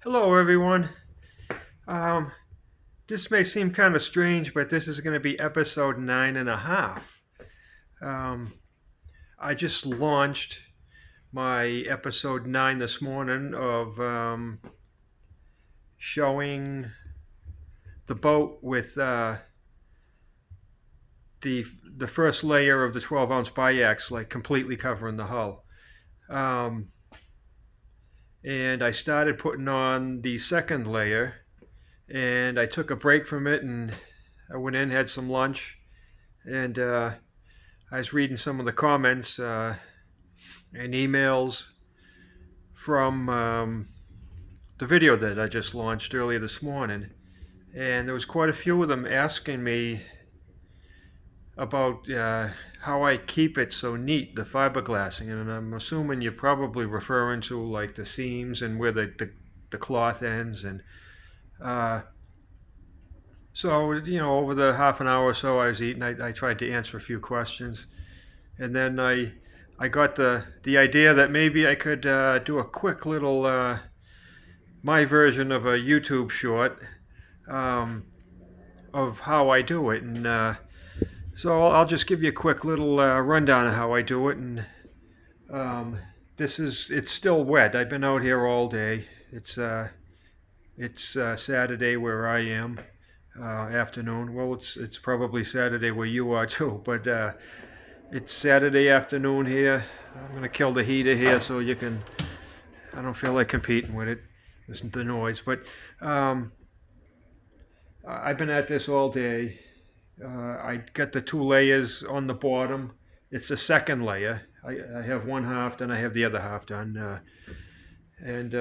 Hello, everyone. Um, this may seem kind of strange, but this is going to be episode 9.5. Um, I just launched my episode 9 this morning of showing the boat with the first layer of the 12-ounce biax, like completely covering the hull. Um, and I started putting on the second layer, and I took a break from it, and I went in, had some lunch, and I was reading some of the comments and emails from the video that I just launched earlier this morning, and there was quite a few of them asking me about how I keep it so neat, the fiberglassing, and I'm assuming you're probably referring to like the seams and where the cloth ends, and uh, so over the half an hour or so I was eating, I tried to answer a few questions. And then I got the idea that maybe I could do a quick little my version of a YouTube short um, of how I do it, and so I'll just give you a quick little rundown of how I do it. And um, it's still wet. I've been out here all day. It's Saturday where I am. Afternoon. Well, it's probably Saturday where you are too, but it's Saturday afternoon here. I'm gonna kill the heater here so you can. I don't feel like competing with it. Listen to the noise, but um, I've been at this all day. I got the two layers on the bottom. It's the second layer. I have one half, then I have the other half done, and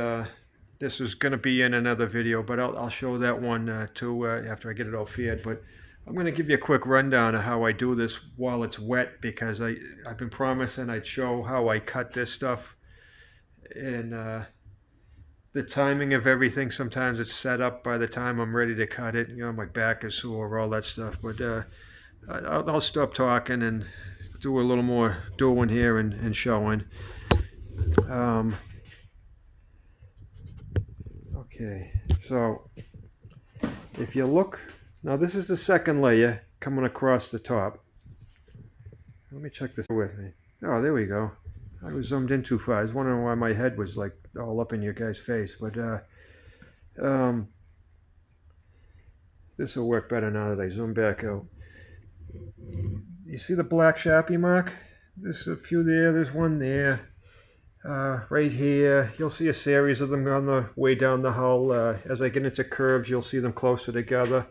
this is going to be in another video, but I'll show that one too after I get it all fed. But I'm going to give you a quick rundown of how I do this while it's wet, because I've been promising I'd show how I cut this stuff, and the timing of everything. Sometimes it's set up by the time I'm ready to cut it. My back is sore, all that stuff. But I'll stop talking and do a little more doing here and showing. Um, okay, so if you look, now this is the second layer coming across the top. Let me check this with me. Oh, there we go. I was zoomed in too far. I was wondering why my head was like all up in your guy's face, but this will work better now that I zoom back out. You see the black Sharpie mark? There's a few there. There's one there. Right here. You'll see a series of them on the way down the hull. As I get into curves, you'll see them closer together.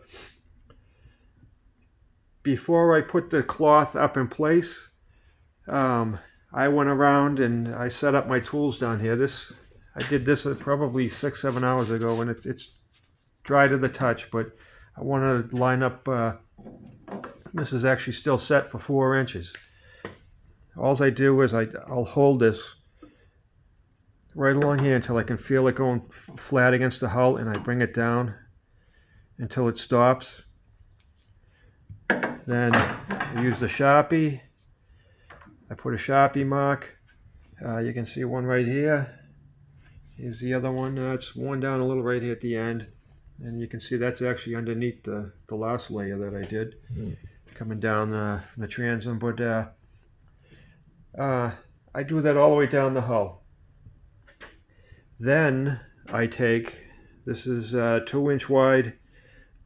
Before I put the cloth up in place, I went around and I set up my tools down here. I did this probably 6-7 hours ago, and it's dry to the touch, but I want to line up. This is actually still set for 4 inches. All I do is I'll hold this right along here until I can feel it going flat against the hull, and I bring it down until it stops. Then I use the Sharpie. I put a Sharpie mark. You can see one right here. Here's the other one. It's worn down a little right here at the end. And you can see that's actually underneath the last layer that I did, coming down from the transom. But I do that all the way down the hull. Then I take, this is 2-inch wide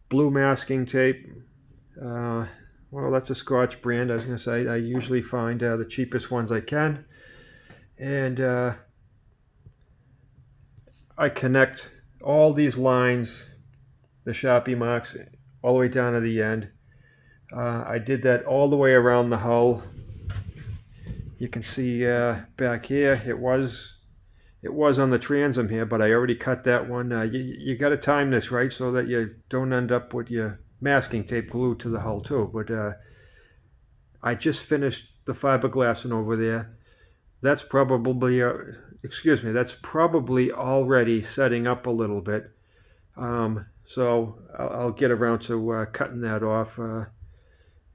blue masking tape. Well, that's a Scotch brand. I was going to say I usually find the cheapest ones I can, and I connect all these lines, the Sharpie marks, all the way down to the end. I did that all the way around the hull. You can see back here it was on the transom here, but I already cut that one. You got to time this right so that you don't end up with your masking tape glued to the hull too. But I just finished the fiberglassing over there. That's probably that's probably already setting up a little bit. So I'll get around to cutting that off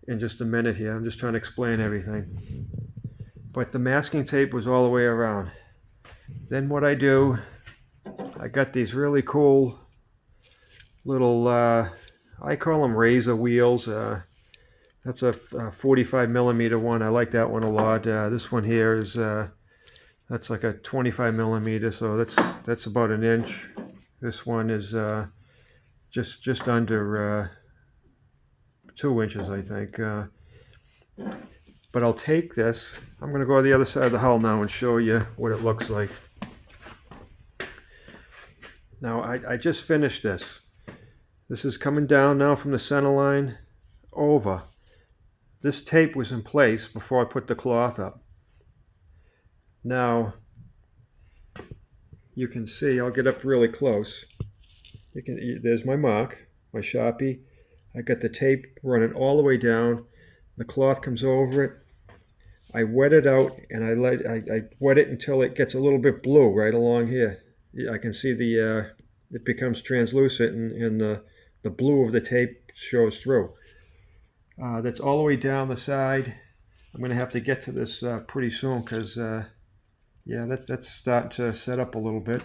in just a minute here. I'm just trying to explain everything. But the masking tape was all the way around. Then what I do I got these really cool little, I call them razor wheels. That's a 45 millimeter one. I like that one a lot. This one here is that's like a 25 millimeter, so that's about an inch. This one is just under 2 inches, I think. But I'll take this. I'm going to go to the other side of the hull now and show you what it looks like. Now I just finished this. This is coming down now from the center line over. This tape was in place before I put the cloth up. Now you can see, I'll get up really close. There's my mark, my Sharpie. I got the tape running all the way down. The cloth comes over it. I wet it out, and I wet it until it gets a little bit blue right along here. I can see it becomes translucent, and the blue of the tape shows through. That's all the way down the side. I'm going to have to get to this pretty soon because, yeah, that's starting to set up a little bit.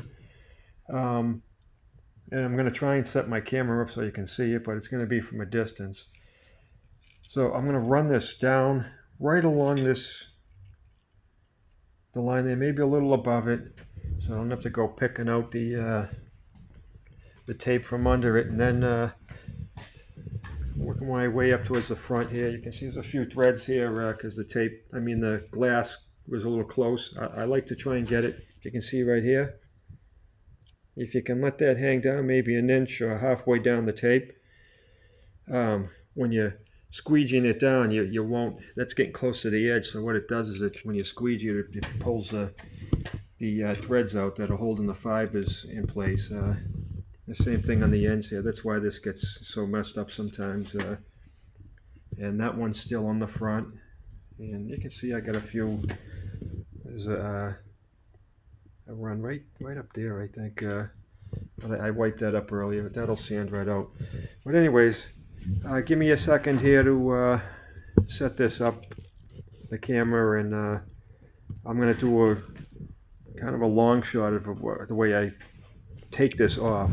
And I'm going to try and set my camera up so you can see it, but it's going to be from a distance. So I'm going to run this down right along the line there, maybe a little above it, so I don't have to go picking out the tape from under it, and then working my way up towards the front here. You can see there's a few threads here because the glass was a little close. I like to try and get it. You can see right here. If you can let that hang down maybe an inch or halfway down the tape, when you're squeegeeing it down, you won't. That's getting close to the edge. So what it does is when you squeegee it, it pulls the threads out that are holding the fibers in place. The same thing on the ends here. That's why this gets so messed up sometimes. And that one's still on the front. And you can see I got a few. There's a run right up there, I think. I wiped that up earlier, but that'll sand right out. But anyways, give me a second here to set this up, the camera, and I'm going to do a kind of a long shot of the way I take this off,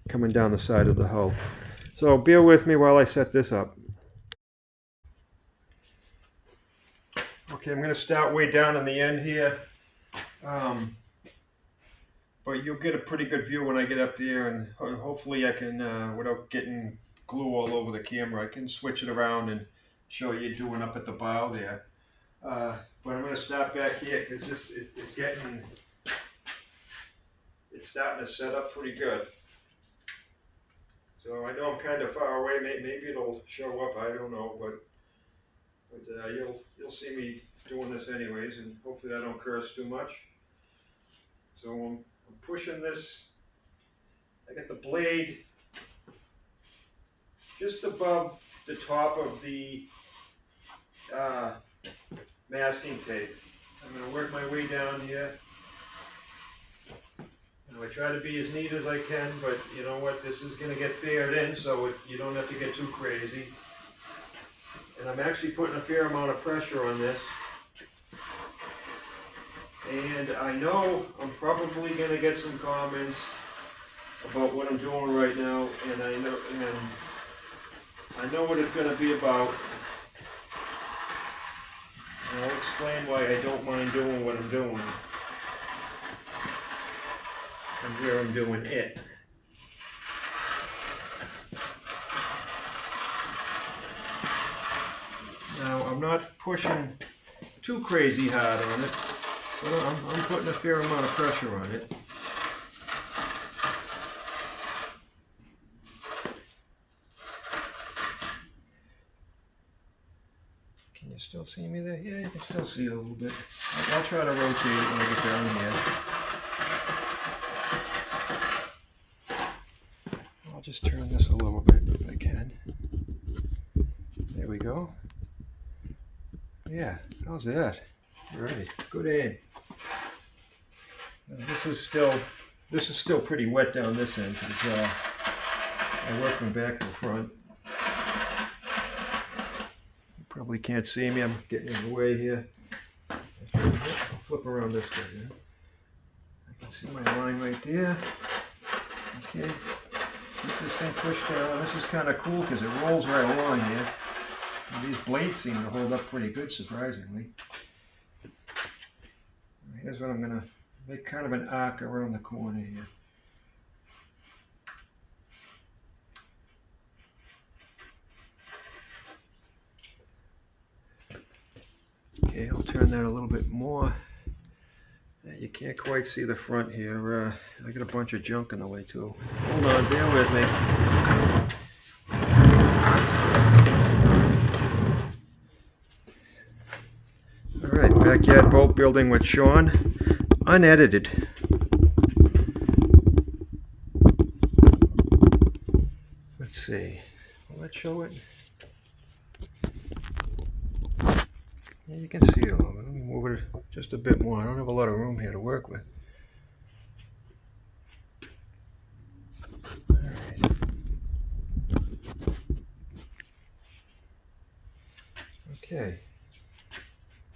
coming down the side of the hull. So bear with me while I set this up. Okay, I'm going to start way down in the end here. But you'll get a pretty good view when I get up there, and hopefully I can, without getting glue all over the camera, I can switch it around and show you doing up at the bow there. But I'm going to stop back here because it's starting to set up pretty good. So I know I'm kind of far away. Maybe it'll show up. I don't know, but you'll see me doing this anyways, and hopefully I don't curse too much. So I'm pushing this. I got the blade just above the top of the masking tape. I'm going to work my way down here. I try to be as neat as I can, but you know what? This is going to get faired in, so you don't have to get too crazy. And I'm actually putting a fair amount of pressure on this. And I know I'm probably going to get some comments about what I'm doing right now, and I know what it's going to be about. And I'll explain why I don't mind doing what I'm doing and where I'm doing it. Now I'm not pushing too crazy hard on it. But I'm putting a fair amount of pressure on it. Can you still see me there? Yeah, you can still see it a little bit. I'll try to rotate it when I get down here. I'll just turn this a little bit if I can. There we go. Yeah, how's that? All right, good aim. This is still pretty wet down this end because I work from back to front. You probably can't see me. I'm getting in the way here. I'll flip around this way. Yeah? See my line right there. Okay. Keep this thing pushed down. This is kind of cool because it rolls right along here. And these blades seem to hold up pretty good, surprisingly. Here's what I'm going to make, kind of an arc around the corner here. Okay, I'll turn that a little bit more. You can't quite see the front here. I got a bunch of junk in the way too. Hold on, bear with me. Alright, backyard boat building with Sean. Unedited. Let's see. Will that show it? Yeah, you can see it a little bit. Let me move it just a bit more. I don't have a lot of room here to work with. Alright. Okay.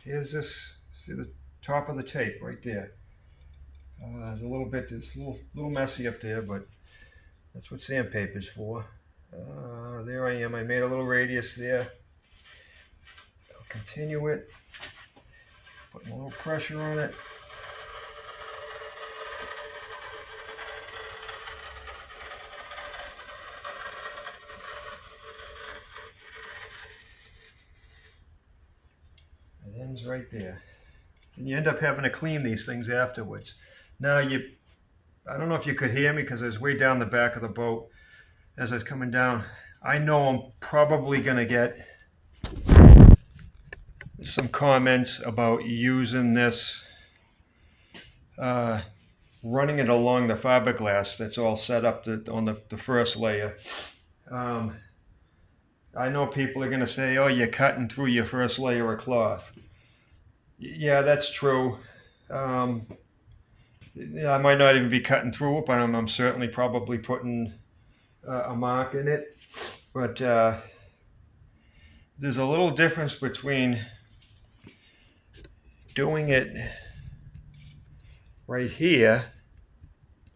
Here's this. See the top of the tape right there. There's a little bit, it's a little messy up there, but that's what sandpaper's for. There I am. I made a little radius there. I'll continue it. Putting a little pressure on it. It ends right there. And you end up having to clean these things afterwards. Now I don't know if you could hear me because I was way down the back of the boat as I was coming down. I know I'm probably going to get some comments about using this, running it along the fiberglass that's all set up on the first layer. I know people are going to say, oh, you're cutting through your first layer of cloth. Yeah, that's true. Yeah, I might not even be cutting through it, but I'm certainly probably putting a mark in it. But there's a little difference between doing it right here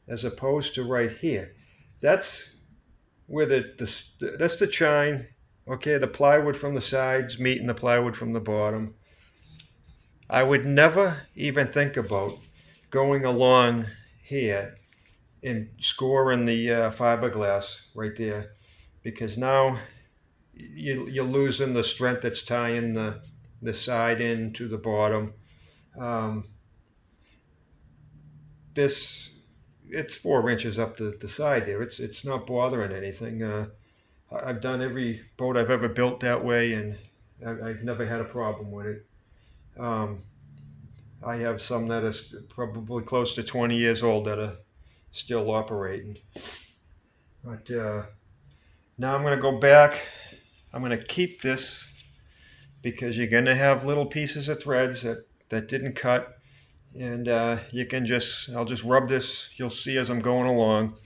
as opposed to right here. That's where that's the chine. Okay, the plywood from the sides meeting the plywood from the bottom. I would never even think about going along here and scoring the fiberglass right there, because now you're losing the strength that's tying the side in to the bottom. It's 4 inches up the side there. It's not bothering anything. I've done every boat I've ever built that way, and I've never had a problem with it. I have some that are probably close to 20 years old that are still operating. But now I'm going to go back. I'm going to keep this because you're going to have little pieces of threads that didn't cut. And you can I'll just rub this. You'll see as I'm going along.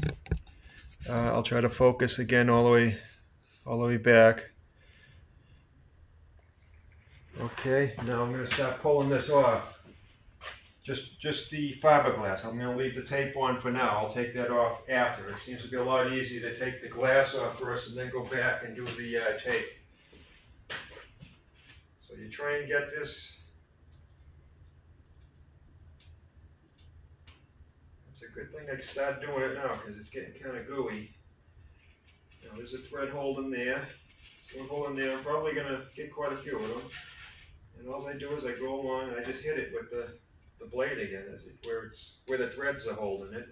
I'll try to focus again all the way back. Okay, now I'm going to start pulling this off. Just the fiberglass. I'm going to leave the tape on for now. I'll take that off after. It seems to be a lot easier to take the glass off first and then go back and do the tape. So you try and get this. It's a good thing I start doing it now because it's getting kind of gooey. Now there's a thread holding there. One holding there. I'm probably going to get quite a few of them. And all I do is I go along and I just hit it with the blade again, where the threads are holding it.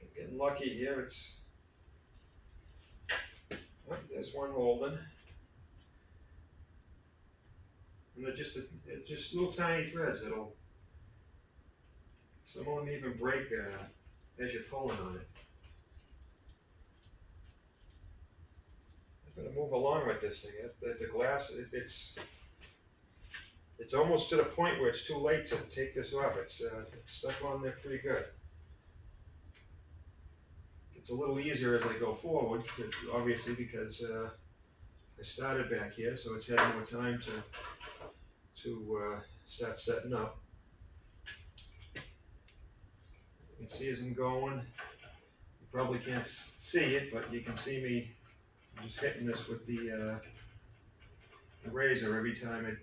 I'm getting lucky here. There's one holding, and they're just little tiny threads. Some of them even break as you're pulling on it. I'm going to move along with this thing. The glass, it's almost to the point where it's too late to take this off. It's stuck on there pretty good. It's a little easier as I go forward, obviously, because I started back here, so it's had more time to start setting up. You can see as I'm going, you probably can't see it, but you can see me just hitting this with the razor every time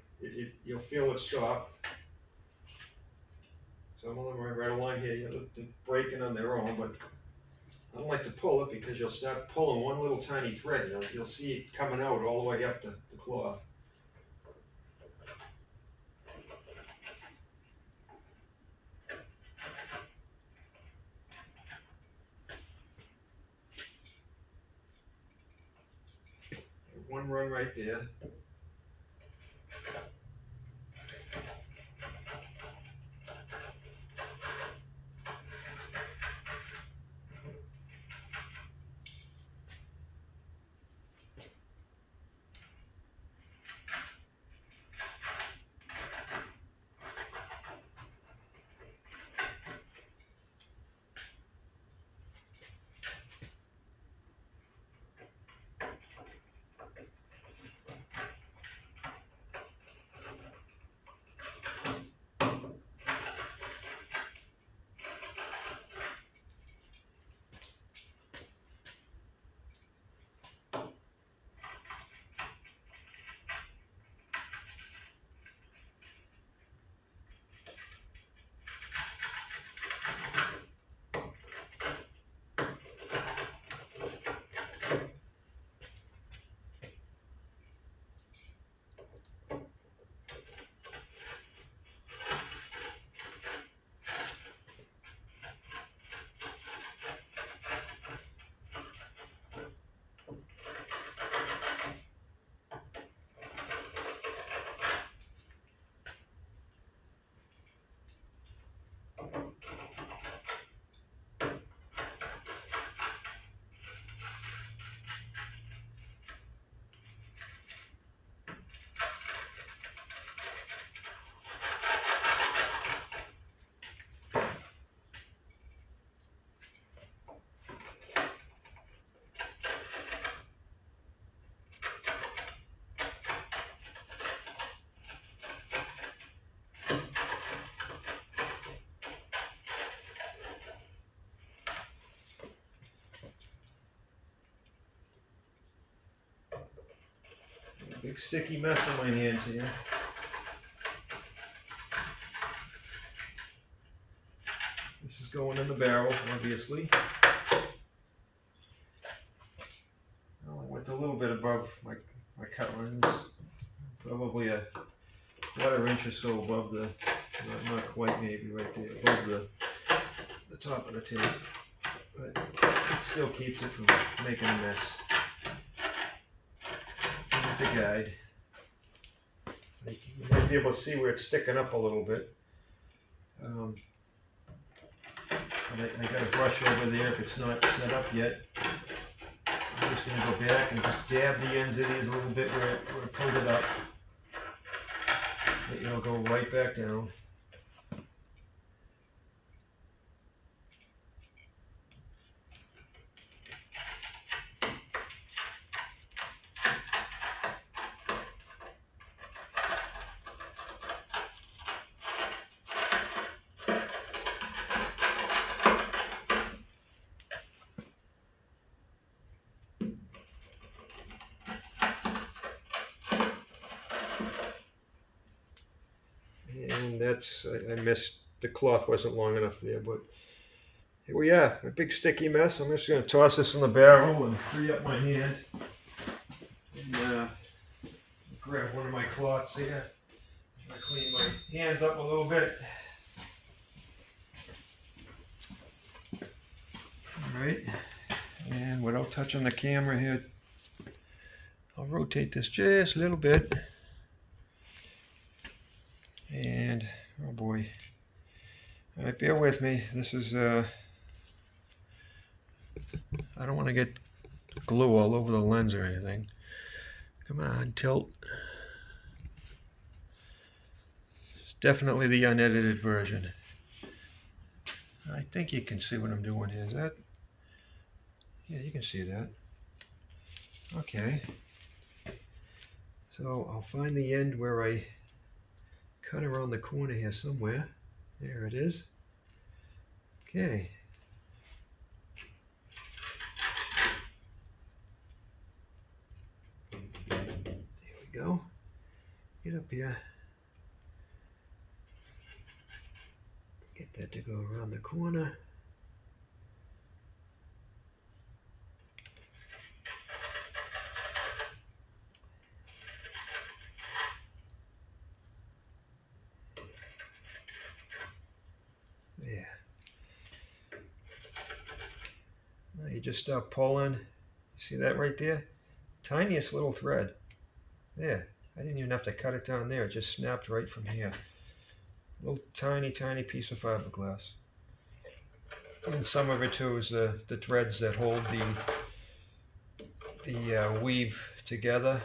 you'll feel it stop. Some of them are right along here, they're breaking on their own, but I don't like to pull it because you'll start pulling one little tiny thread. You'll see it coming out all the way up the cloth. One run right there. Big sticky mess on my hands here. This is going in the barrel, obviously. Well, I went a little bit above my cut lines. Probably a quarter inch or so above the, not quite maybe right there, above the top of the tape. But it still keeps it from making a mess. With the guide. You might be able to see where it's sticking up a little bit. I got a brush over there if it's not set up yet. I'm just going to go back and just dab the ends of these a little bit where it pulled it up. It'll go right back down. And that's, I missed, the cloth wasn't long enough there, but here we are, a big sticky mess. I'm just going to toss this in the barrel and free up my hand. And grab one of my cloths here. I clean my hands up a little bit. Alright, and without touching the camera here, I'll rotate this just a little bit. And, oh boy. Alright, bear with me. This is, I don't want to get glue all over the lens or anything. Come on, tilt. It's definitely the unedited version. I think you can see what I'm doing here. Is that? Yeah, you can see that. Okay. So I'll find the end where I cut around the corner here somewhere. There it is. Okay. There we go. Get up here. Get that to go around the corner. There. Now you just start pulling. See that right there? Tiniest little thread. There. I didn't even have to cut it down there. It just snapped right from here. Little tiny, tiny piece of fiberglass. And some of it too is the threads that hold the weave together.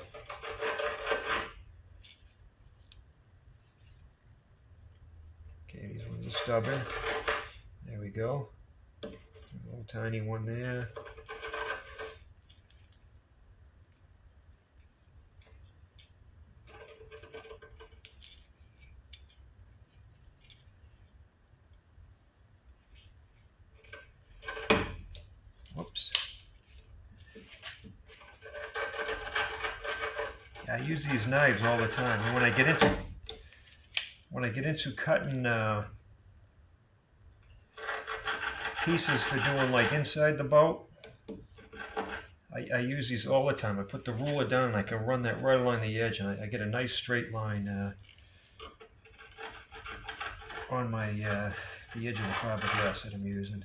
Okay, these ones are stubborn. There we go. A little tiny one there. Whoops. Yeah, I use these knives all the time. And when I get into cutting pieces for doing like inside the boat, I use these all the time. I put the ruler down and I can run that right along the edge, and I get a nice straight line on my the edge of the fiberglass that I'm using.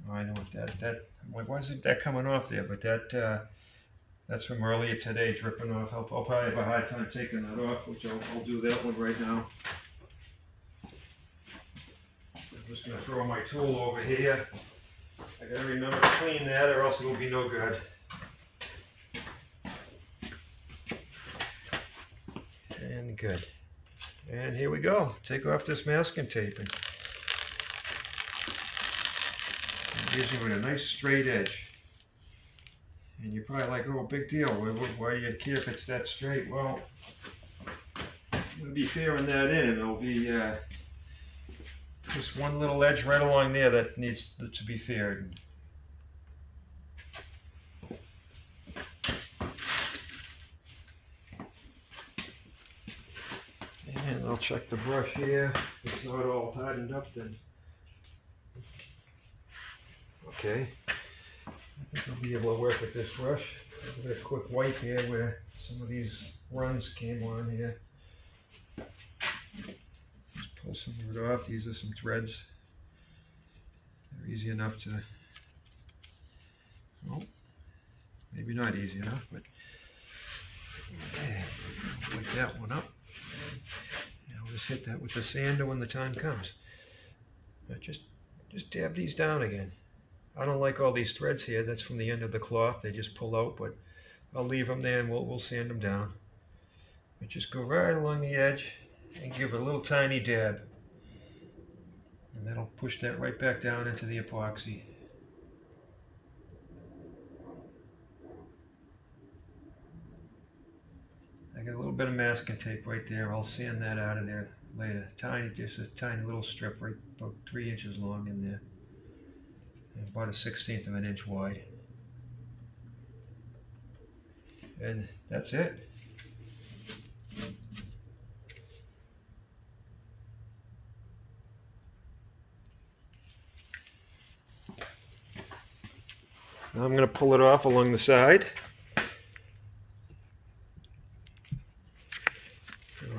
I know what why isn't that coming off there? But that's from earlier today, dripping off. I'll probably have a hard time taking that off, which I'll do that one right now. I'm just going to throw my tool over here. I got to remember to clean that, or else it will be no good. And good. And here we go. Take off this masking tape. And gives you a nice straight edge. And you're probably like, oh, big deal. Why do you care if it's that straight? Well, I'm going to be fairing that in, and it'll be just one little edge right along there that needs to be faired. And I'll check the brush here. If it's not all hardened up, then okay. I think I'll be able to work with this brush. I'll get a quick wipe here where some of these runs came on here. Just pull some of it off. These are some threads. They're easy enough to, well, maybe not easy enough, but okay. I'll wipe that one up. And I'll just hit that with the sander when the time comes. But just dab these down again. I don't like all these threads here. That's from the end of the cloth. They just pull out, but I'll leave them there and we'll sand them down. But just go right along the edge and give it a little tiny dab. And that'll push that right back down into the epoxy. I got a little bit of masking tape right there. I'll sand that out of there later. Just a tiny little strip right about 3 inches long in there. And about 1/16 of an inch wide. And that's it. Now I'm going to pull it off along the side. And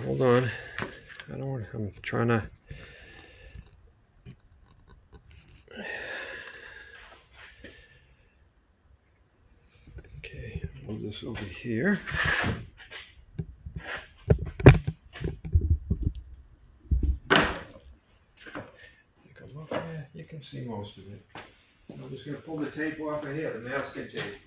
I'm trying to move this over here. You can see most of it. I'm just going to pull the tape off of here, the masking tape.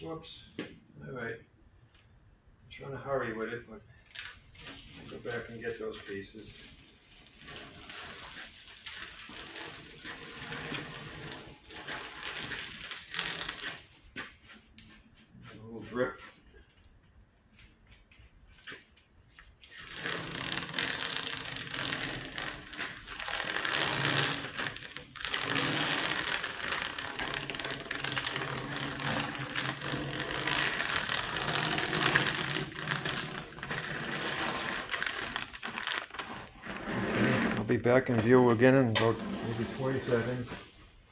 Whoops. All right. I'm trying to hurry with it, but I'll go back and get those pieces. A little drip. Be back in view again in about maybe 20 seconds.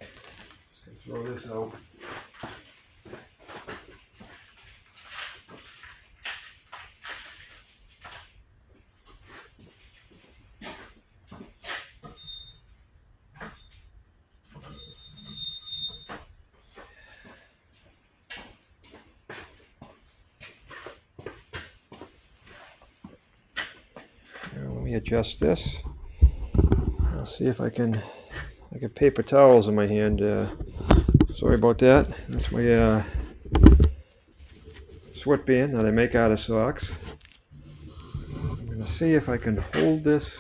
Just gonna throw this out. Now, let me adjust this. I'll see if I got paper towels in my hand. Sorry about that. That's my sweatband that I make out of socks. I'm going to see if I can hold this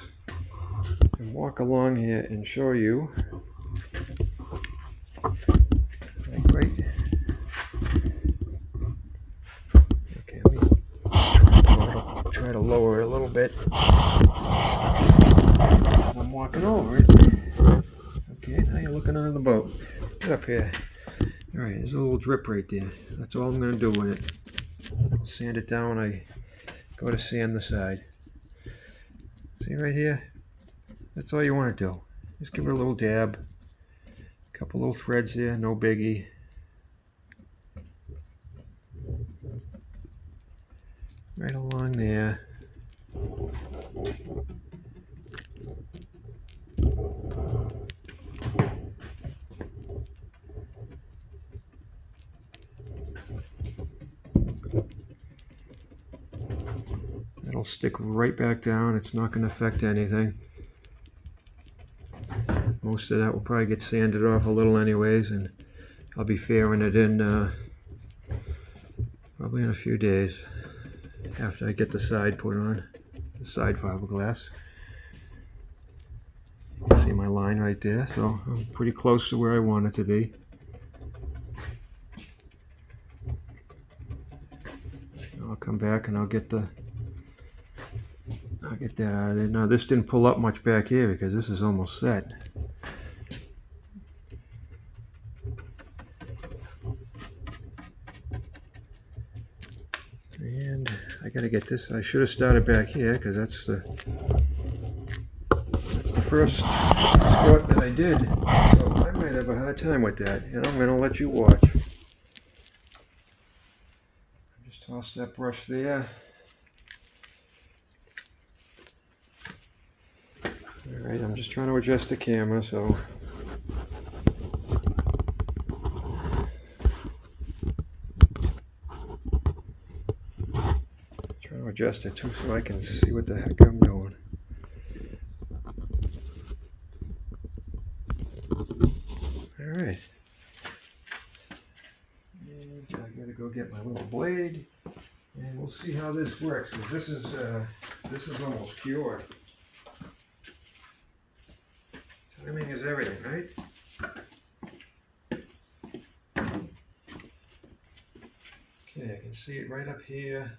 and walk along here and show you. Right. Okay, let me try to lower it a little bit. I'm walking over it. Okay, now you're looking under the boat. Get up here. Alright, there's a little drip right there. That's all I'm going to do with it. Sand it down when I go to sand the side. See right here? That's all you want to do. Just give it a little dab. A couple little threads there, no biggie. Right along there. It'll stick right back down. It's not going to affect anything. Most of that will probably get sanded off a little anyways, and I'll be fairing it in probably in a few days after I get the side put on, the side fiberglass. You can see my line right there, so I'm pretty close to where I want it to be. I'll come back and I'll get that out of there. Now this didn't pull up much back here because this is almost set. And I gotta get this. I should have started back here because that's the first squat that I did. So I might have a hard time with that, and I'm gonna let you watch. Just toss that brush there. Alright, I'm just trying to adjust the camera, so trying to adjust it too so I can see what the heck I'm doing. Alright. And I gotta go get my little blade, and we'll see how this works, because this is almost cured. Timing is everything, right? Okay, I can see it right up here.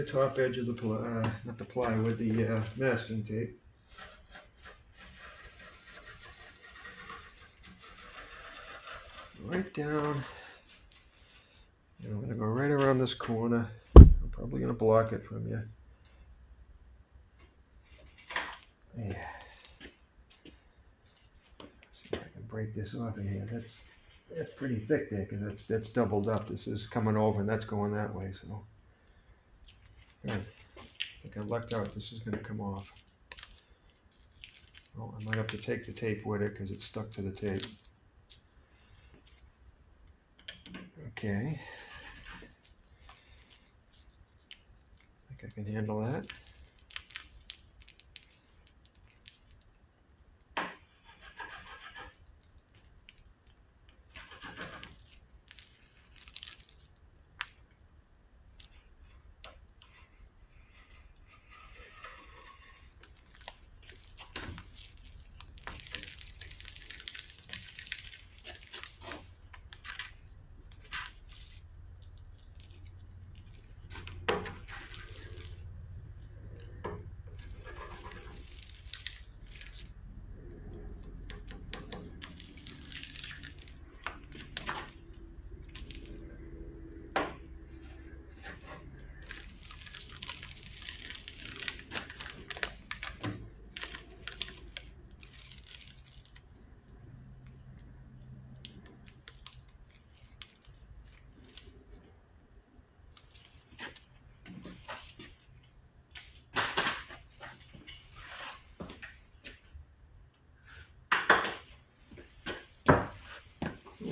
top edge of the not the plywood, the masking tape. Right down. And I'm going to go right around this corner. I'm probably going to block it from you. Yeah. See if I can break this off of here. That's pretty thick there because that's doubled up. This is coming over and that's going that way. So good. I think I lucked out. This is going to come off. Oh, I might have to take the tape with it because it's stuck to the tape. Okay. I think I can handle that.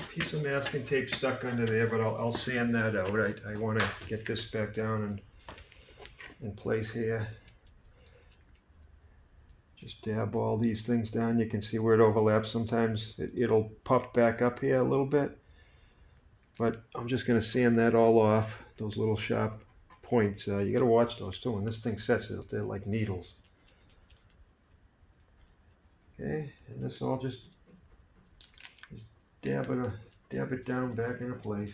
Piece of masking tape stuck under there, but I'll sand that out. I want to get this back down and in place here. Just dab all these things down. You can see where it overlaps. Sometimes it'll puff back up here a little bit, but I'm just going to sand that all off. Those little sharp points. You got to watch those too. When this thing sets it, they're like needles. Okay, and this all just dab it down back into place.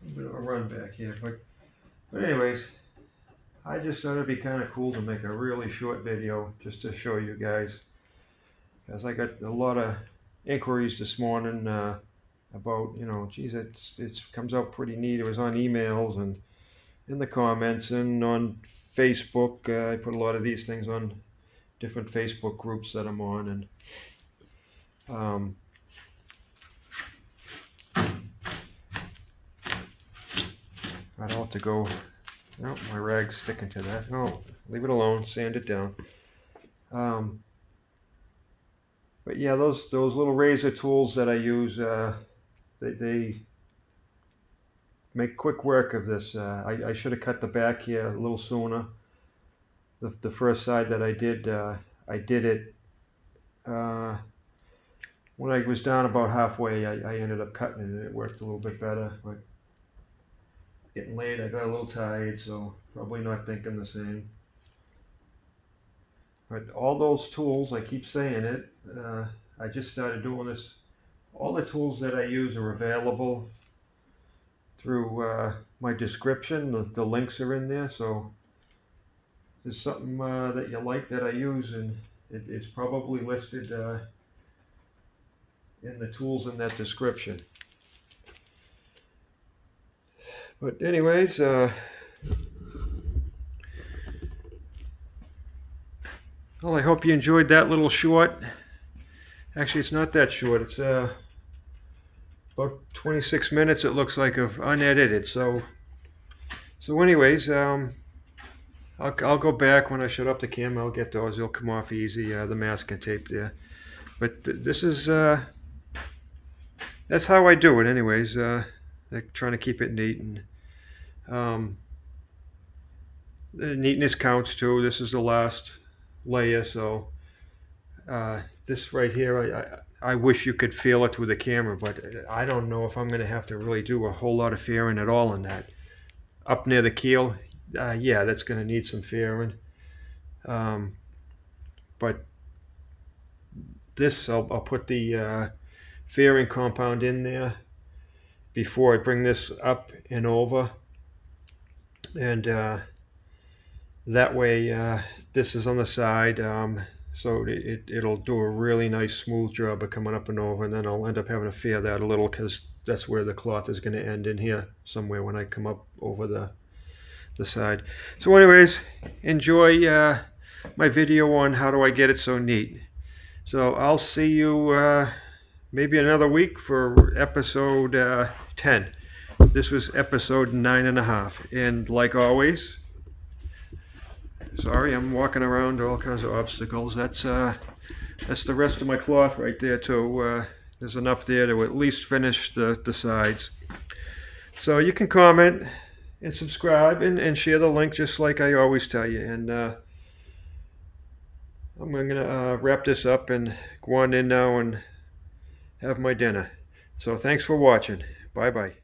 A bit of a run back here, but anyways, I just thought it'd be kind of cool to make a really short video just to show you guys, because I got a lot of inquiries this morning about, you know, geez, it comes out pretty neat. It was on emails and in the comments and on Facebook. I put a lot of these things on different Facebook groups that I'm on, and I don't have to go. No, my rag's sticking to that. No, leave it alone. Sand it down. But yeah, those little razor tools that I use, they make quick work of this. I should have cut the back here a little sooner. The first side that I did it when I was down about halfway. I ended up cutting it, and it worked a little bit better. But getting late, I got a little tired, so probably not thinking the same. But all those tools, I keep saying it, I just started doing this. All the tools that I use are available through my description. The links are in there, so if there's something that you like that I use, and it's probably listed in the tools in that description. But anyways, well, I hope you enjoyed that little short. Actually, it's not that short. It's about 26 minutes, it looks like, of unedited. So anyways, I'll go back when I shut up the camera. I'll get those. They'll come off easy. The masking tape there. But this is that's how I do it, anyways. Like trying to keep it neat, and the neatness counts too. This is the last layer, so this right here, I wish you could feel it through the camera, but I don't know if I'm going to have to really do a whole lot of fairing at all in that. Up near the keel, yeah, that's going to need some fairing. But this, I'll put the fairing compound in there before I bring this up and over, and that way this is on the side, so it'll do a really nice smooth job of coming up and over, and then I'll end up having to fair that a little because that's where the cloth is going to end, in here somewhere when I come up over the side. So anyways, enjoy my video on how do I get it so neat. So I'll see you maybe another week for episode 10. This was episode 9.5, and like always, sorry, I'm walking around all kinds of obstacles. That's the rest of my cloth right there too. There's enough there to at least finish the sides. So you can comment and subscribe and share the link just like I always tell you. And I'm going to wrap this up and go on in now and have my dinner. So thanks for watching. Bye-bye.